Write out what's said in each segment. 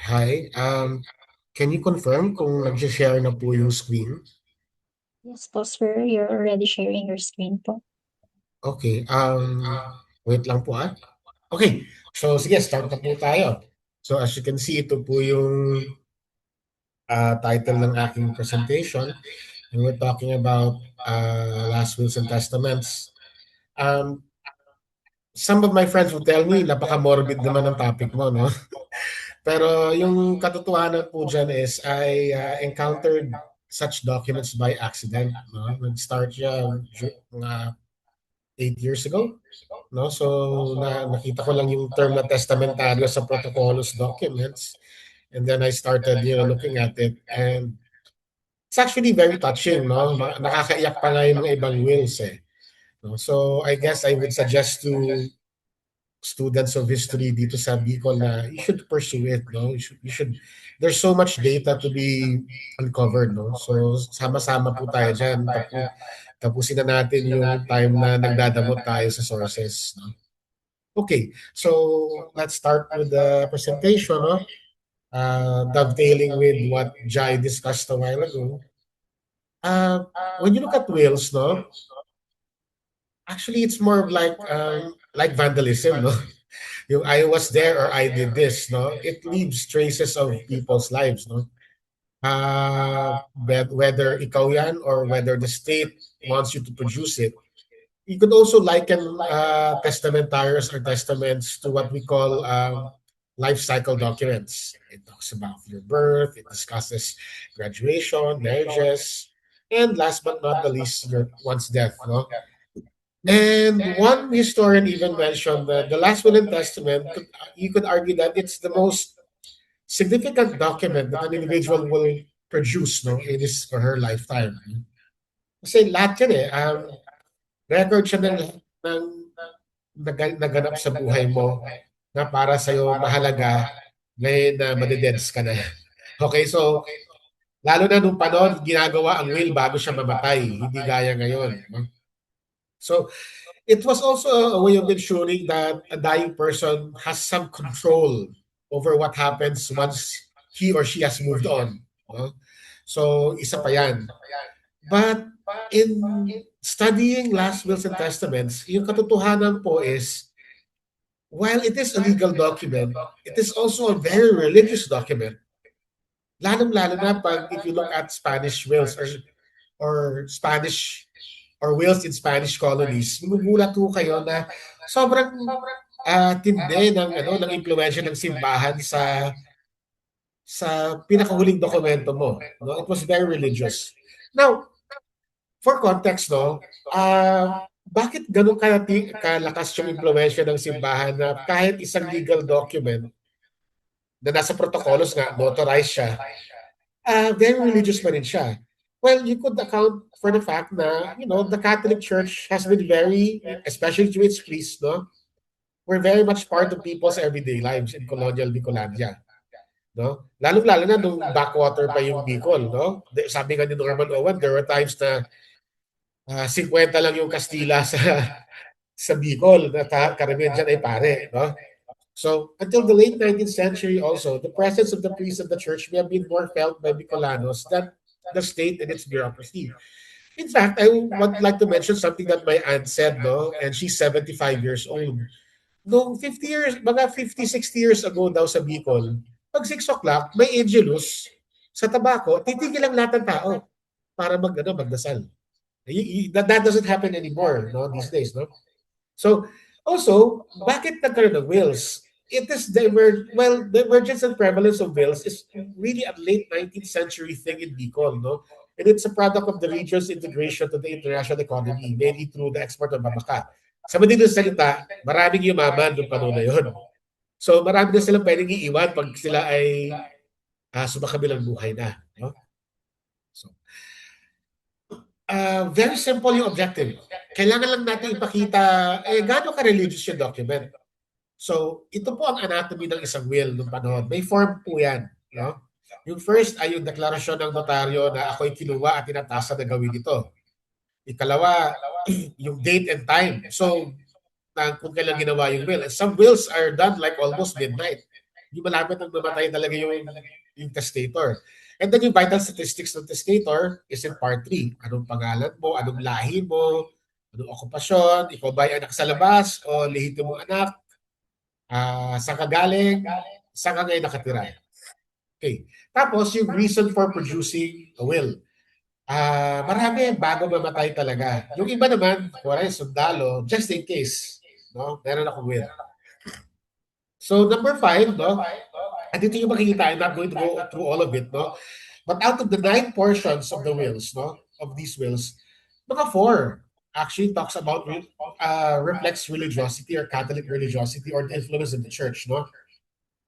Hi, can you confirm kung nag-share na po yung screen? Yes po, sir. You're already sharing your screen po. Okay, wait lang po ah. Okay, so sige, start na po tayo. So as you can see, ito po yung title ng aking presentation. And we're talking about last wills and testaments. Um, some of my friends will tell me, napaka-morbid naman ang topic mo, no? Pero yung katotohanan po dyan is I encountered such documents by accident. No? Nag-start siya mga 8 years ago. No? So nakita ko lang yung term na testamentaryo sa protocolos documents. And then I started looking at it. And it's actually very touching. No? Nakakaiyak pa nga yung mga ibang wills eh. No? So I guess I would suggest to students of history dito sa Bicol na you should pursue it, no? You should, there's so much data to be uncovered, no? So, sama-sama po tayo dyan. Tapusin na natin yung time na nagdadamot tayo sa sources, no? Okay, so let's start with the presentation, no? Dovetailing with what Jai discussed a while ago. Uh, when you look at whales, no? Actually, it's more of like vandalism, no? Yung I was there or I did this, no? It leaves traces of people's lives, no? Whether ikaw yan or whether the state wants you to produce it. You could also liken testamentarios or testaments to what we call life cycle documents. It talks about your birth, it discusses graduation, marriages, and last but not the least, your one's death, no? And one historian even mentioned that the Last Will and Testament, you could argue that it's the most significant document that an individual will produce, no, in his or her lifetime. Kasi lahat yan eh, record siya ng lahat ng naganap sa buhay mo na para sa'yo mahalaga ngayon na madededs ka na. Okay, so lalo na nung panahon, ginagawa ang will bago siya mamatay, hindi gaya ngayon. No? So it was also a way of ensuring that a dying person has some control over what happens once he or she has moved on. No? So, isa pa yan. But in studying last wills and testaments, yung katotohanan po is, while it is a legal document, it is also a very religious document. Lalong-lalo na pag if you look at Spanish wills or Spanish or wills in Spanish colonies, magugulat po kayo na sobrang tindi ng impluwensya ng simbahan sa pinakahuling dokumento mo. No? It was very religious. Now, for context, no, bakit ganun kalakas yung impluwensya ng simbahan na kahit isang legal document na nasa protocolos nga, notarized siya, very religious pa rin siya. Well, you could account for the fact na, the Catholic Church has been very, especially to its priests, no, were very much part of people's everyday lives in colonial Bicolandia. No? Lalo-lalo na nung backwater pa yung Bicol, no? Sabi nga ni Norman Owen, there were times na 50 lang yung Kastila sa Bicol na karamihan dyan ay pare, no? So, until the late 19th century also, the presence of the priests of the church may have been more felt by Bicolanos than the state and its bureaucracy. In fact, I would like to mention something that my aunt said, no? And she's 75 years old. Noong 50 years, mga 50, 60 years ago daw sa Bicol, pag 6 o'clock, may angelus sa tabako, titigil ang lahat ng tao para magdasal. That doesn't happen anymore, no, these days, no? So, also, bakit nagkaroon ng wills? It is the emergence and prevalence of wills is really a late 19th century thing in Bicol, no? And it's a product of the region's integration to the international economy, mainly through the export of babaka. Sa madaling salita, maraming yumaman noong panahon na yun. So, marami na silang pwedeng iiwan pag sila ay sumakabilang buhay na. No? So, very simple yung objective. Kailangan lang natin ipakita, gaano ka-religious yung document. So, ito po ang anatomy ng isang will noong panahon. May form po yan. No? Yung first ay yung deklarasyon ng notaryo na ako'y kinuha at tinatasa na gawin ito. Ikalawa, yung date and time. So, kung kailan ginawa yung will. And some wills are done like almost midnight. Yung malapit ang mamatay talaga yung testator. And then yung vital statistics ng testator is in part 3. Anong pangalan mo, anong lahi mo, anong okupasyon, ikaw ba ay anak sa labas o lihito mong anak, saan ka galing, saan ka ngayon nakatira. Okay. Tapos yung reason for producing a will. Marami bago mamatay talaga. Yung iba naman, wala yung sundalo, just in case. No? Meron akong will. So number 5, no? At dito yung makikita, I'm not going to go through all of it, no? But out of the 9 portions of the wills, no? Of these wills, mga 4 actually talks about reflects religiosity or Catholic religiosity or the influence of the church, no?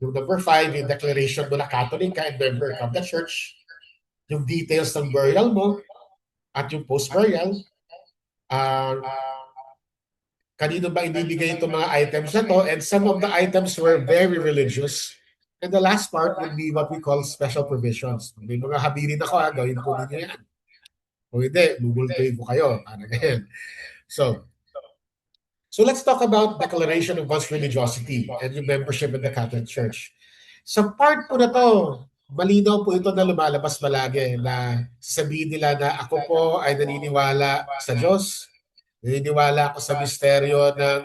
Yung number 5, yung declaration mo na Catholic ka and member of the church. Yung details ng burial mo at yung post-burial. Kanino ba ibibigay itong mga items na to? And some of the items were very religious. And the last part would be what we call special provisions. May mga habilin ako, gawin ko ninyo yan. O hindi, bubultuin ko kayo. Para ganyan. So let's talk about declaration of one's religiosity and yung membership in the Catholic Church. Sa part po na to, malinaw po ito na lumalabas palagi na sabihin nila na ako po ay naniniwala sa Diyos, naniniwala ako sa misteryo ng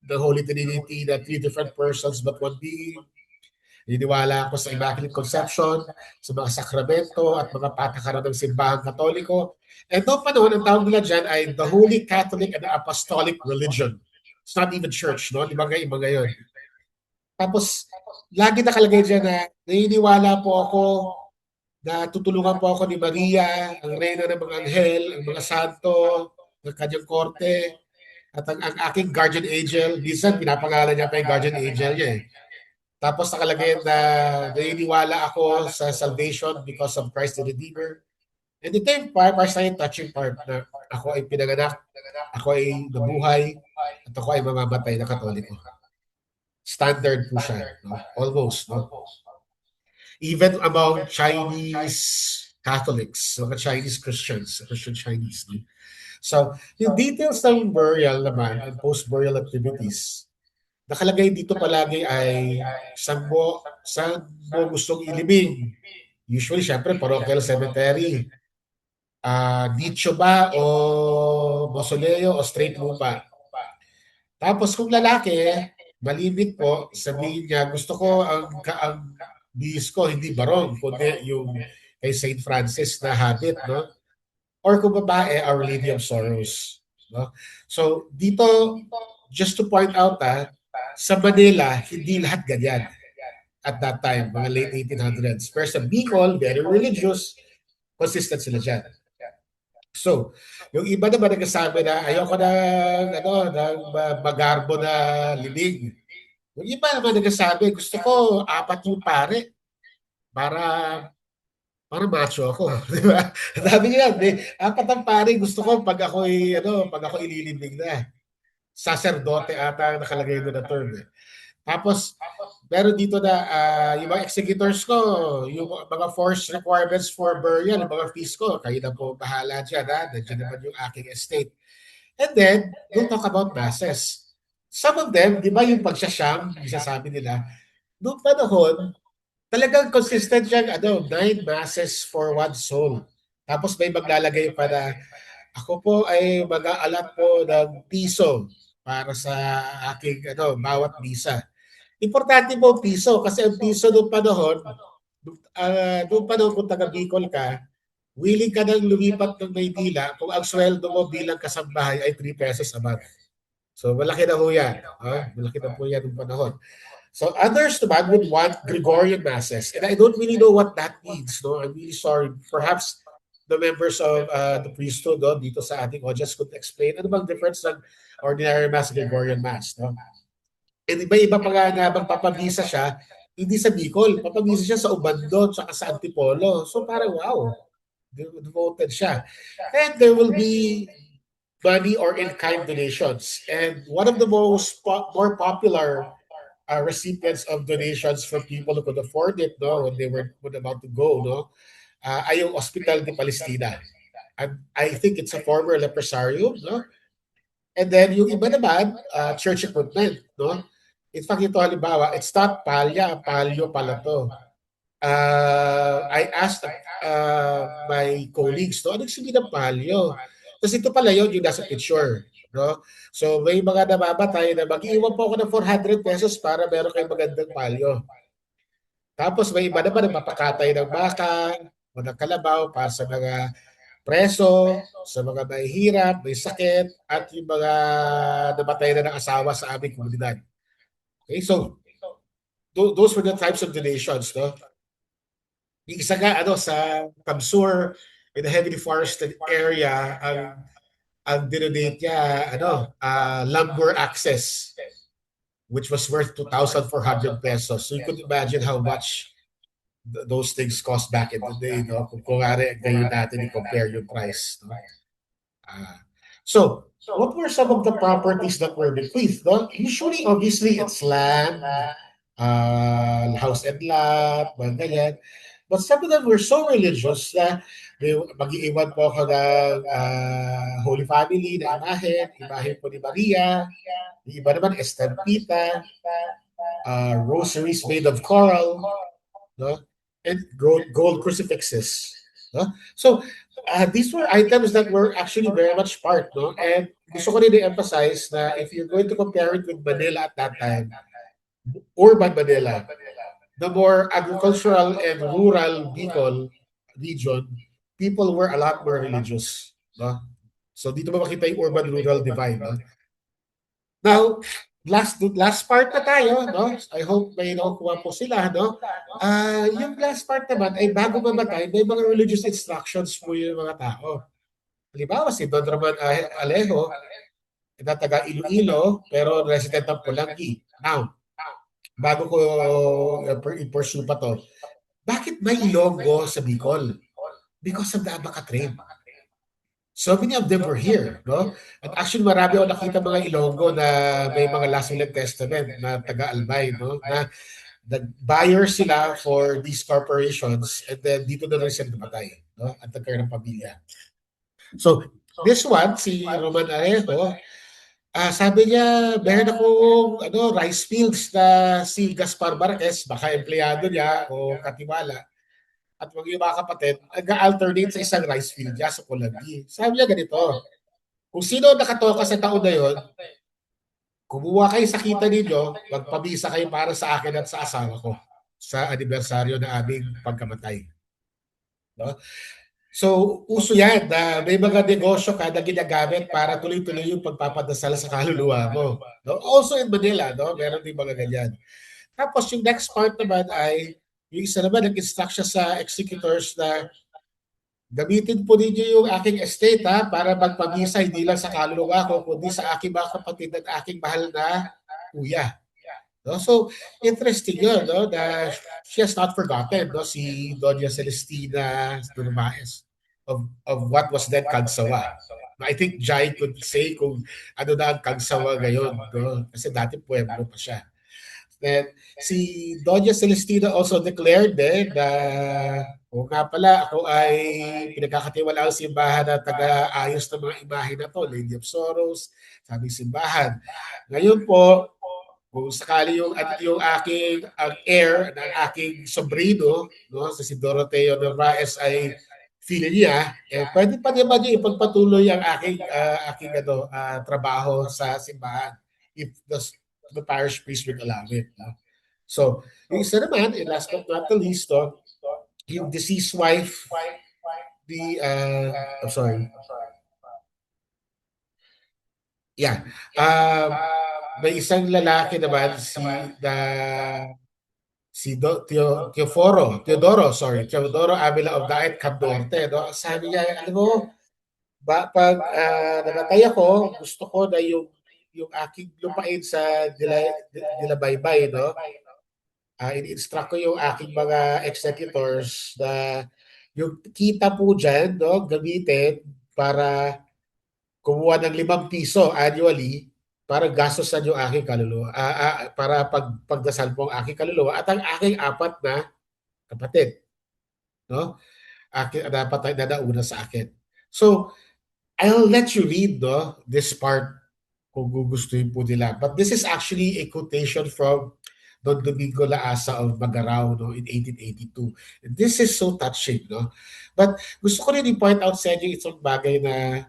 the Holy Trinity na 3 different persons but one being. Naniniwala ako sa Immaculate Conception, sa mga sakramento at mga patakaran ng simbahang Katoliko. And noong panahon, ang tawag nila dyan ay the Holy Catholic and Apostolic Religion. It's not even church, no? Di ba iba ngayon? Tapos, lagi nakalagay dyan na naniniwala po ako na tutulungan po ako ni Maria, ang reyna ng mga anghel, ang mga santo, ng kanyang korte, at ang aking guardian angel. Minsan, pinapangalan niya pa yung guardian angel niya eh. Tapos nakalagay na naniniwala ako sa salvation because of Christ the Redeemer. And ito yung para sa yung touching part na ako ay pinanganak, ako ay nabuhay, at ako ay mamamatay na Katoliko. Standard po siya, no? Almost, no? Even among Chinese Catholics, mga Chinese Christians, Christian Chinese. No? So, yung details ng burial naman and post-burial activities, nakalagay dito palagi ay saan mo gustong ilibing. Usually, syempre, parochial cemetery. Nicho ba o mausoleo o straight lupa. Tapos kung lalaki, malimit po, sabihin niya, gusto ko ang bihis ko, hindi barong, kundi yung kay St. Francis na habit, no? Or kung babae, Our Lady of Sorrows. No? So, dito, just to point out, sa Manila, hindi lahat ganyan at that time, mga late 1800s. Pero sa Bicol, very religious, consistent sila dyan. So, yung iba naman nagsasabi na ayoko ng magarbo na libing. Yung iba naman nagsasabi, gusto ko 4 yung pare para macho ako, di ba? Sabi niya, 4 ang pare gusto ko pag ako ililibing na. Sacerdote ata nakalagay doon na term. Tapos, meron dito na yung mga executors ko, yung mga force requirements for burial, yung mga fees ko, kayo na po bahala dyan. Nandiyan naman yung aking estate. And then, we'll talk about masses. Some of them, di ba yung pagsasyam, isasabi nila, noong panahon, talagang consistent siyang 9 masses for one soul. Tapos may maglalagay pa na, ako po ay mag-aalat po ng piso para sa aking bawat misa. Importante po piso kasi ang piso noong panahon, kung taga Bicol ka, willing ka nang lumipat ng Maynila kung ang sweldo mo bilang kasambahay ay 3 pesos a month. So malaki na po yan. Malaki na po yan noong panahon. So others naman would want Gregorian masses. And I don't really know what that means. No? I'm really sorry. Perhaps the members of the priesthood dito sa ating audience could explain ano bang difference ng ordinary mass and Gregorian mass. No? And iba-iba pa nga na magpapamisa siya, hindi sa Bicol, papamisa siya sa Ubando at sa Antipolo. So parang wow, devoted siya. And there will be money or in-kind donations. And one of the more popular recipients of donations from people who could afford it when they were about to go ay yung Hospital de Palestina. And I think it's a former leprosario. No? And then yung iba naman, church equipment. No? In fact, ito halimbawa, it's not palya, palyo pala to. I asked my colleagues, no, anong sabi ng palyo? Tapos ito pala yun, yung nasa picture. No? So may mga namamatay na mag-iwan po ako ng 400 pesos para meron kayong magandang palyo. Tapos may iba naman na mapakatay ng baka o ng kalabaw para sa mga preso, sa mga may hirap, may sakit, at yung mga namatay na ng asawa sa aming komunidad. Okay, so those were the types of donations, no? Yung isa nga, ano, sa Kamsur, in a heavily forested area, ang dinonate niya, ano, lumber access, which was worth 2,400 pesos. So you could imagine how much those things cost back in the day, no? Kung ngayon natin i-compare yung price, no? Uh, so, what were some of the properties that were bequeathed, no? Usually, obviously, it's land, house and lot, mga ganyan. But some of them were so religious na mag-iiwan po ako ng Holy Family na imahe, imahe po ni Maria, yung iba naman estampita, rosaries made of coral, no? And gold crucifixes. No? So, these were items that were actually very much part. No? And gusto ko rin i-emphasize na if you're going to compare it with Manila at that time, urban Manila, the more agricultural and rural Bicol region, people were a lot more religious. No? So dito mo makita yung urban-rural divide. No? Now, last part na tayo, no? I hope may nakukuha po sila, no? Yung last part naman ay bago mamatay, may mga religious instructions po yung mga tao. Halimbawa, si Don Ramon Alejo, na taga Iloilo, pero resident ng Pulangi. Now, bago ko i-pursue pa to, bakit may Ilonggo sa Bicol? Because of the Abaca trade. So many of them were here, no? At actually marami ako nakita mga Ilonggo na may mga last will and testament na taga-Albay, no? Na buyer sila for these corporations and then dito na rin sila namatay, no? At nagkaroon ng pamilya. So this one, si Roman Arejo, sabi niya, meron akong rice fields na si Gaspar Marquez, baka empleyado niya o katiwala, at mga iba kapatid, nag-alternate sa isang rice field niya sa Pulangi. Sabi niya ganito, kung sino nakatoka sa taon na yon, kumuha kayo sa kita ninyo, magpabisa kayo para sa akin at sa asawa ko sa anibersaryo na aming pagkamatay. No? So, uso yan na may mga negosyo ka na ginagamit para tuloy-tuloy yung pagpapadasal sa kaluluwa mo. No? Also in Manila, no? Meron din mga ganyan. Tapos yung next part naman ay yung isa naman nag-instruct siya sa executors na gamitin po ninyo yung aking estate para magpamisa hindi lang sa kaluluwa ko kundi sa aking mga kapatid at aking mahal na kuya. No? So, interesting yun, no? Na she has not forgotten, no? Si Doña Celestina Durmaes of what was then Kagsawa. I think Jai could say kung ano na ang Kagsawa ngayon, no? Kasi dati pueblo pa siya. Then, si Doña Celestina also declared na o nga pala ako ay pinagkakatiwala ang simbahan na taga-ayos ng mga imahe na to, Lady of Sorrows, sabi simbahan. Ngayon po, kung sakali yung aking heir ng aking sobrino, no, si Doroteo Narvaez ay feeling niya, pwede pa naman niya ipagpatuloy ang aking trabaho sa simbahan if the parish priest would allow it. No? So, yung isa naman, last but not the least, yung deceased wife, I'm sorry. Yeah. May isang lalaki naman Teodoro Avila of Daet Candorte, no? Sabi niya, alam mo, pag namatay ako, gusto ko na yung aking lupain sa Dilabaybay, no? In-instruct ko yung aking mga executors na yung kita po dyan, no, gamitin para kumuha ng 5 piso annually para gastosan yung aking kaluluwa, para pagdasal po ang aking kaluluwa at ang aking 4 na kapatid. No? Dapat na nauna sa akin. So, I'll let you read, no, this part kung gugustuhin po nila. But this is actually a quotation from Don Domingo Laasa of Magarao, no, in 1882. And this is so touching, no? But gusto ko rin i-point out sa inyo itong bagay na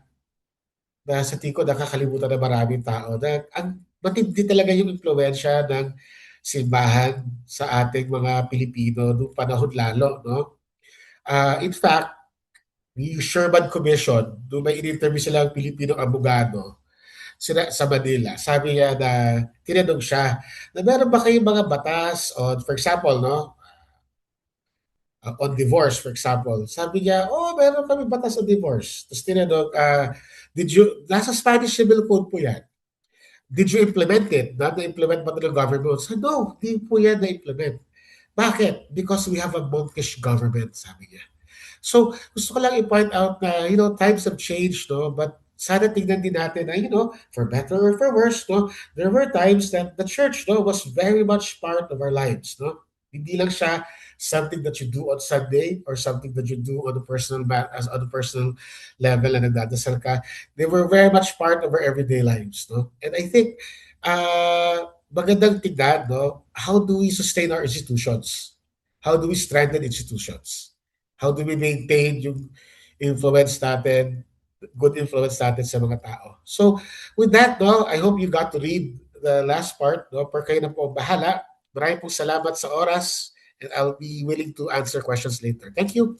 sa tingin ko nakakalimutan ng maraming tao na ang matindi talaga yung impluwensya ng simbahan sa ating mga Pilipino noong panahon lalo, no? In fact, yung Sherman Commission, nung may in-interview silang Pilipinong abogado sa Manila, sabi niya na tinanong siya na meron ba kayong mga batas on, for example, no, on divorce, for example. Sabi niya, oh, meron kami batas on divorce. Tapos tinanong, nasa Spanish Civil Code po yan. Did you implement it? Na-implement ba ito ng government? So, no, di po yan na-implement. Bakit? Because we have a monkish government, sabi niya. So, gusto ko lang i-point out na, times have changed, no? But sana tingnan din natin na, for better or for worse, no? There were times that the church, no, was very much part of our lives, no? Hindi lang siya something that you do on Sunday or something that you do on a on a personal level na nagdadasal ka. They were very much part of our everyday lives, no? And I think magandang tignan, no? How do we sustain our institutions? How do we strengthen institutions? How do we maintain yung influence natin, good influence natin sa mga tao? So, with that, no, I hope you got to read the last part, no? Per kayo na po bahala. Maraming pong salamat sa oras and I'll be willing to answer questions later. Thank you.